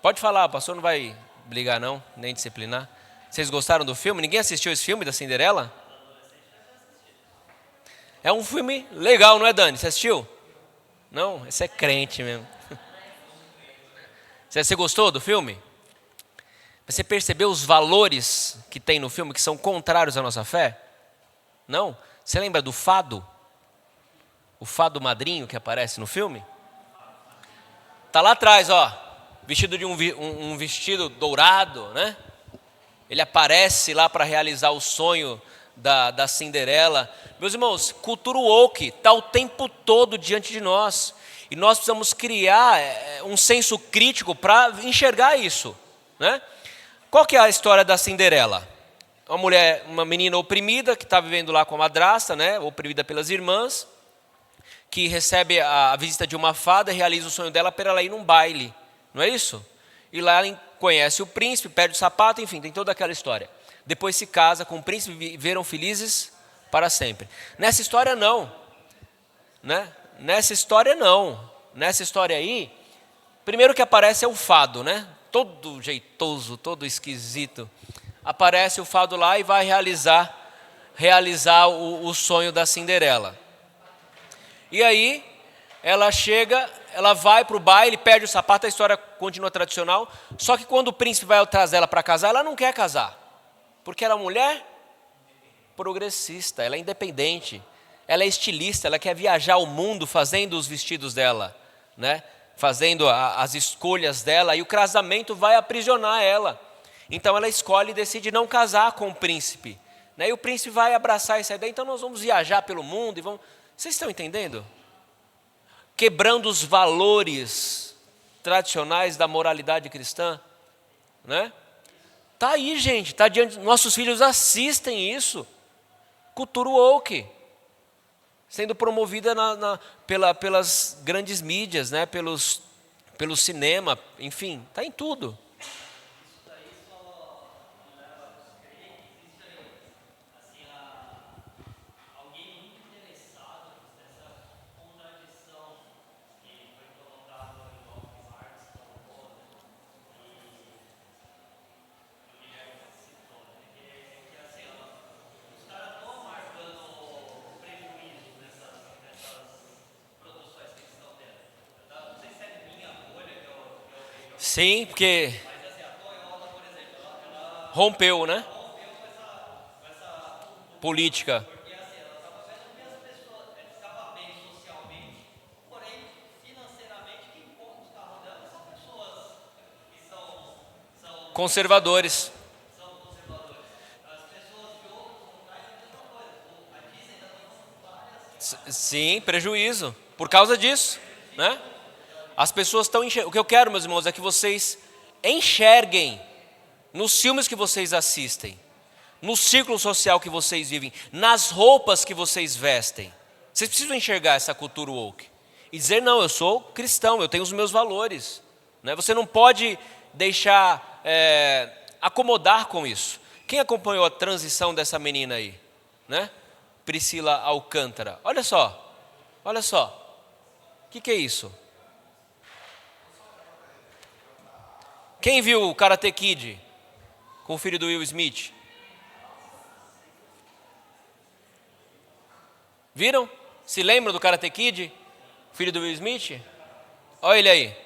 Pode falar, o pastor não vai brigar não, nem disciplinar. Vocês gostaram do filme? Ninguém assistiu esse filme da Cinderela? É um filme legal, não é, Dani? Você assistiu? Não? Esse é crente mesmo. Você gostou do filme? Você percebeu os valores que tem no filme que são contrários à nossa fé? Não? Você lembra do fado? O fado madrinho que aparece no filme? Tá lá atrás, ó, vestido de um vestido dourado, né? Ele aparece lá para realizar o sonho da Cinderela. Meus irmãos, cultura woke está o tempo todo diante de nós. E nós precisamos criar um senso crítico para enxergar isso, né? Qual que é a história da Cinderela? Uma menina oprimida que está vivendo lá com a madrasta, né? Oprimida pelas irmãs, que recebe a visita de uma fada e realiza o sonho dela para ela ir num baile, não é isso? E lá ela conhece o príncipe, perde o sapato, enfim, tem toda aquela história. Depois se casa com o príncipe e viveram felizes para sempre. Nessa história não, né? Nessa história não. Nessa história aí, primeiro que aparece é o fado, né? Todo jeitoso, todo esquisito. Aparece o fado lá e vai realizar o sonho da Cinderela. E aí, ela chega, ela vai para o baile, perde o sapato, a história continua tradicional. Só que quando o príncipe vai trazer ela para casar, ela não quer casar. Porque ela é uma mulher progressista, ela é independente, ela é estilista, ela quer viajar o mundo fazendo os vestidos dela, né? Fazendo as escolhas dela, e o casamento vai aprisionar ela. Então ela escolhe e decide não casar com o príncipe, né? E o príncipe vai abraçar essa ideia, então nós vamos viajar pelo mundo e vamos... Vocês estão entendendo? Quebrando os valores tradicionais da moralidade cristã, né? Tá aí, gente, tá diante, nossos filhos assistem isso. Cultura woke, sendo promovida pelas grandes mídias, né? pelo cinema, enfim, tá em tudo. Sim, porque rompeu, né? Política. Conservadores. Sim, prejuízo. Por causa disso, né? As pessoas estão enxergando. O que eu quero, meus irmãos, é que vocês enxerguem nos filmes que vocês assistem, no círculo social que vocês vivem, nas roupas que vocês vestem. Vocês precisam enxergar essa cultura woke e dizer, não, eu sou cristão, eu tenho os meus valores, né? Você não pode deixar acomodar com isso. Quem acompanhou a transição dessa menina aí, né? Priscila Alcântara. Olha só. O que é isso? Quem viu o Karate Kid com o filho do Will Smith? Viram? Se lembram do Karate Kid? Filho do Will Smith? Olha ele aí.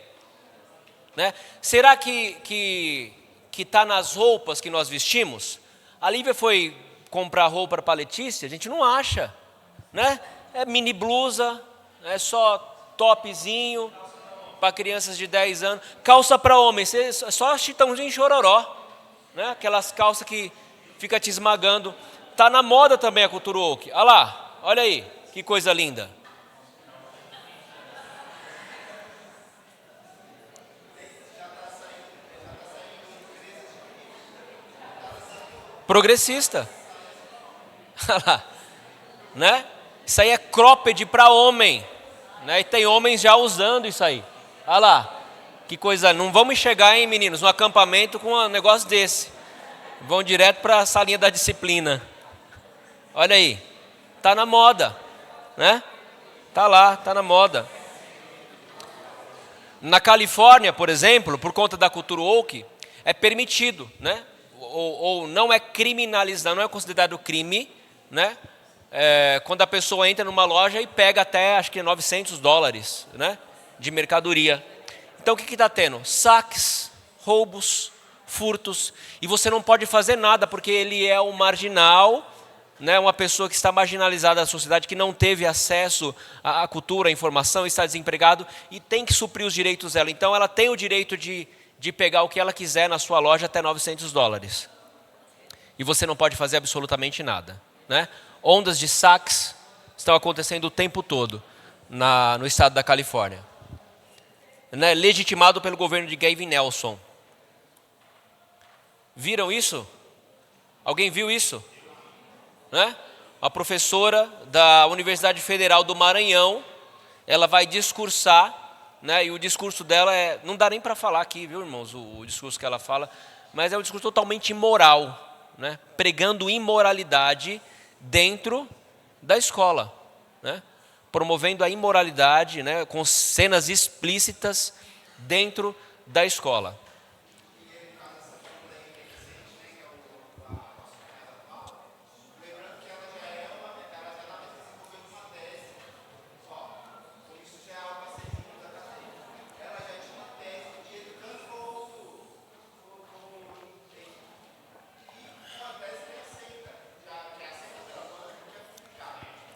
Né? Será que está nas roupas que nós vestimos? A Lívia foi comprar roupa para a Letícia, a gente não acha. Né? É mini blusa, é só topzinho para crianças de 10 anos. Calça para homens, só chitãozinho chororó. Né? Aquelas calças que fica te esmagando. Está na moda também a cultura woke. Olha lá, olha aí, que coisa linda. Progressista. Olha lá, né? Isso aí é cropped para homem, né? E tem homens já usando isso aí. Olha lá, que coisa. Não vamos chegar, hein, meninos, no acampamento com um negócio desse. Vão direto para a salinha da disciplina. Olha aí, tá na moda, né? Tá lá, tá na moda. Na Califórnia, por exemplo, por conta da cultura woke, é permitido, né? Ou não é criminalizado, não é considerado crime, né? Quando a pessoa entra numa loja e pega até, acho que $900, né? De mercadoria. Então o que está tendo? Saques, roubos, furtos, e você não pode fazer nada porque ele é um marginal, né, uma pessoa que está marginalizada da sociedade, que não teve acesso à cultura, à informação, está desempregado e tem que suprir os direitos dela. Então ela tem o direito de pegar o que ela quiser na sua loja até $900. E você não pode fazer absolutamente nada, né? Ondas de saques estão acontecendo o tempo todo no estado da Califórnia, né? Legitimado pelo governo de Gavin Nelson. Viram isso? Alguém viu isso? Né? A professora da Universidade Federal do Maranhão, ela vai discursar, né? E o discurso dela não dá nem para falar aqui, viu, irmãos, o discurso que ela fala, mas é um discurso totalmente imoral, né? Pregando imoralidade dentro da escola, né? Promovendo a imoralidade, né? Com cenas explícitas dentro da escola.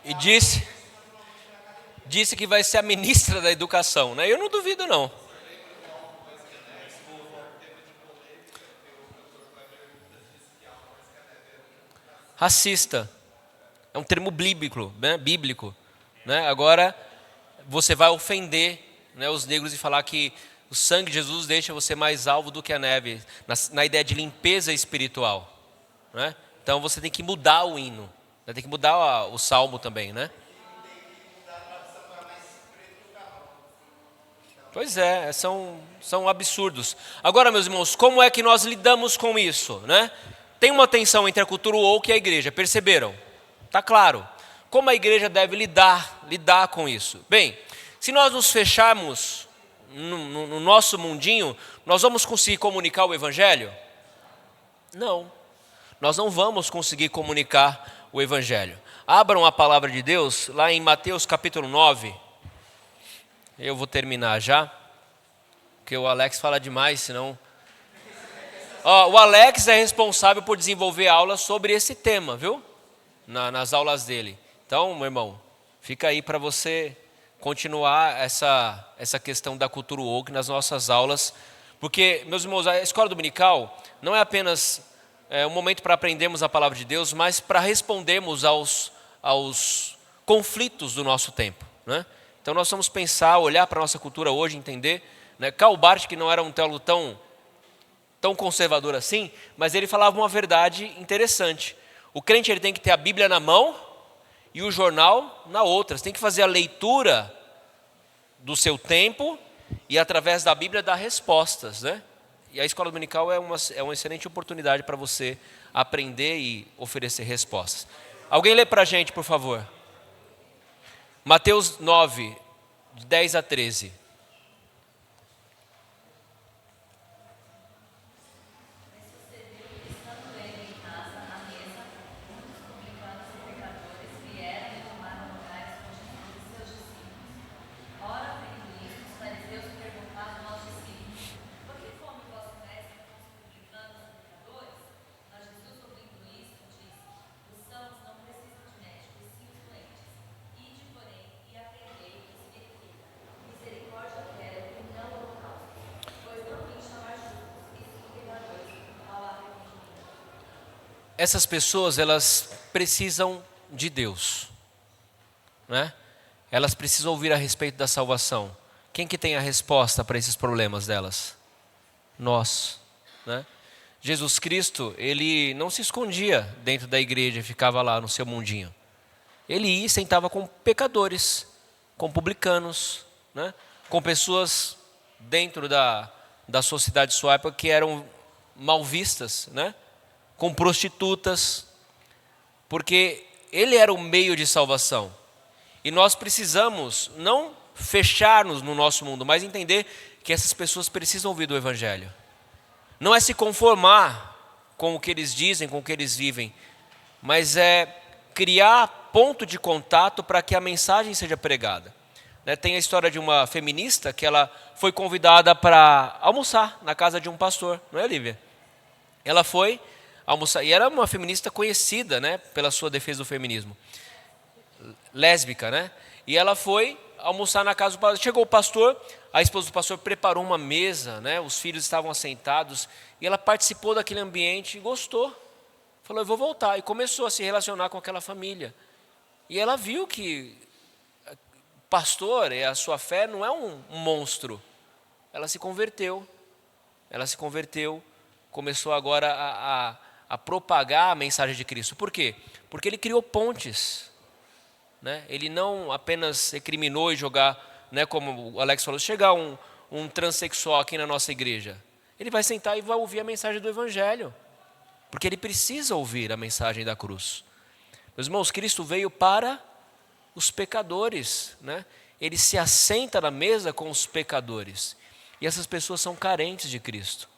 E disse que vai ser a ministra da educação, né? Eu não duvido, não. Racista. É um termo bíblico, né? Bíblico, né? Agora, você vai ofender, né, os negros e falar que o sangue de Jesus deixa você mais alvo do que a neve, na ideia de limpeza espiritual, né? Então você tem que mudar o hino, né? Tem que mudar o salmo também, né? Pois é, são absurdos. Agora, meus irmãos, como é que nós lidamos com isso, né? Tem uma tensão entre a cultura woke e a igreja, perceberam? Está claro. Como a igreja deve lidar com isso? Bem, se nós nos fecharmos no nosso mundinho, nós vamos conseguir comunicar o evangelho? Não. Nós não vamos conseguir comunicar o evangelho. Abram a palavra de Deus lá em Mateus capítulo 9. Eu vou terminar já, porque o Alex fala demais, senão... o Alex é responsável por desenvolver aulas sobre esse tema, viu? Nas aulas dele. Então, meu irmão, fica aí para você continuar essa questão da cultura woke nas nossas aulas, porque, meus irmãos, a escola dominical não é apenas um momento para aprendermos a palavra de Deus, mas para respondermos aos conflitos do nosso tempo, né? Então nós vamos pensar, olhar para a nossa cultura hoje, entender, né? Karl Barth, que não era um teólogo tão conservador assim, mas ele falava uma verdade interessante. O crente ele tem que ter a Bíblia na mão e o jornal na outra. Você tem que fazer a leitura do seu tempo e através da Bíblia dar respostas, né? E a escola dominical é uma excelente oportunidade para você aprender e oferecer respostas. Alguém lê para a gente, por favor. Mateus 9, de 10 a 13. Essas pessoas, elas precisam de Deus, né? Elas precisam ouvir a respeito da salvação. Quem que tem a resposta para esses problemas delas? Nós, né? Jesus Cristo, ele não se escondia dentro da igreja e ficava lá no seu mundinho. Ele ia e sentava com pecadores, com publicanos, né? Com pessoas dentro da sociedade de sua época que eram mal vistas, né? Com prostitutas, porque ele era o meio de salvação. E nós precisamos não fechar-nos no nosso mundo, mas entender que essas pessoas precisam ouvir do evangelho. Não é se conformar com o que eles dizem, com o que eles vivem, mas é criar ponto de contato para que a mensagem seja pregada. Tem a história de uma feminista que ela foi convidada para almoçar na casa de um pastor, não é, Lívia? Ela foi almoçar, e era uma feminista conhecida, né, pela sua defesa do feminismo, lésbica, né? E ela foi almoçar na casa do pastor. Chegou o pastor, a esposa do pastor preparou uma mesa, né? Os filhos estavam assentados, e ela participou daquele ambiente e gostou. Falou, eu vou voltar. E começou a se relacionar com aquela família. E ela viu que o pastor e a sua fé não é um monstro. Ela se converteu. Ela se converteu, começou agora a propagar a mensagem de Cristo. Por quê? Porque ele criou pontes, né? Ele não apenas recriminou e jogar, né, como o Alex falou, chegar um transexual aqui na nossa igreja. Ele vai sentar e vai ouvir a mensagem do Evangelho, porque ele precisa ouvir a mensagem da cruz. Meus irmãos, Cristo veio para os pecadores, né? Ele se assenta na mesa com os pecadores. E essas pessoas são carentes de Cristo,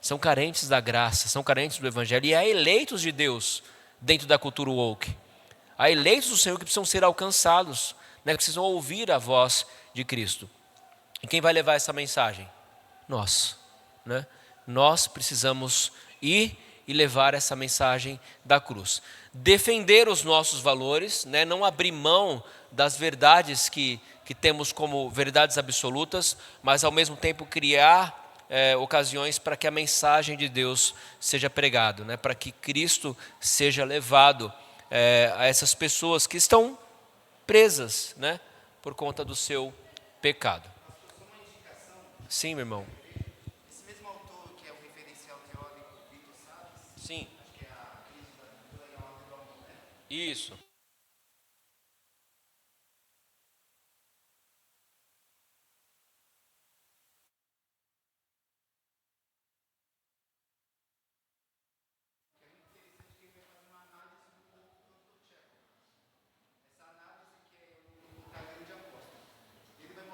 são carentes da graça, são carentes do Evangelho. E há eleitos de Deus dentro da cultura woke. Há eleitos do Senhor que precisam ser alcançados, né, que precisam ouvir a voz de Cristo. E quem vai levar essa mensagem? Nós, né? Nós precisamos ir e levar essa mensagem da cruz. Defender os nossos valores, né, não abrir mão das verdades que temos como verdades absolutas, mas ao mesmo tempo criar ocasiões para que a mensagem de Deus seja pregada, né, para que Cristo seja levado a essas pessoas que estão presas, né, por conta do seu pecado. Sim, meu irmão. Esse mesmo autor que é o referencial teórico, Victor Salles, Sim. acho que é a crise da cultura e a ordem do amor, né? Isso.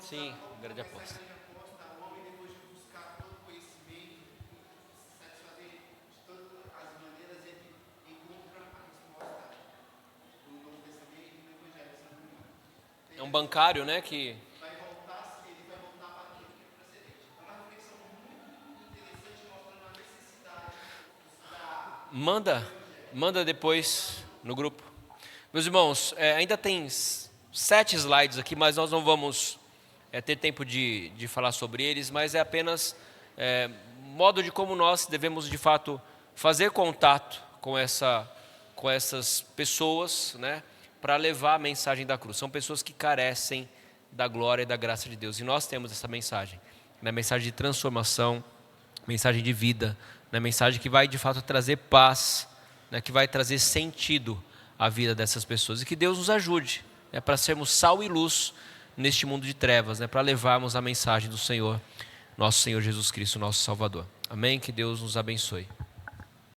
Sim, grande aposta. O homem, depois de buscar todo o conhecimento, se satisfazer de todas as maneiras, ele encontra a resposta do Novo Testamento e do Evangelho de São João. É um bancário, né, que... Ele vai voltar para aquilo que é precedente. É uma reflexão muito interessante, mostrando a necessidade Manda depois no grupo. Meus irmãos, ainda tem 7 slides aqui, mas nós não vamos ter tempo de falar sobre eles, mas é apenas modo de como nós devemos de fato fazer contato com essas pessoas, né, para levar a mensagem da cruz. São pessoas que carecem da glória e da graça de Deus, e nós temos essa mensagem, né, mensagem de transformação, mensagem de vida, né, mensagem que vai de fato trazer paz, né, que vai trazer sentido à vida dessas pessoas, e que Deus nos ajude, né, para sermos sal e luz neste mundo de trevas, né, para levarmos a mensagem do Senhor, nosso Senhor Jesus Cristo, nosso Salvador. Amém? Que Deus nos abençoe.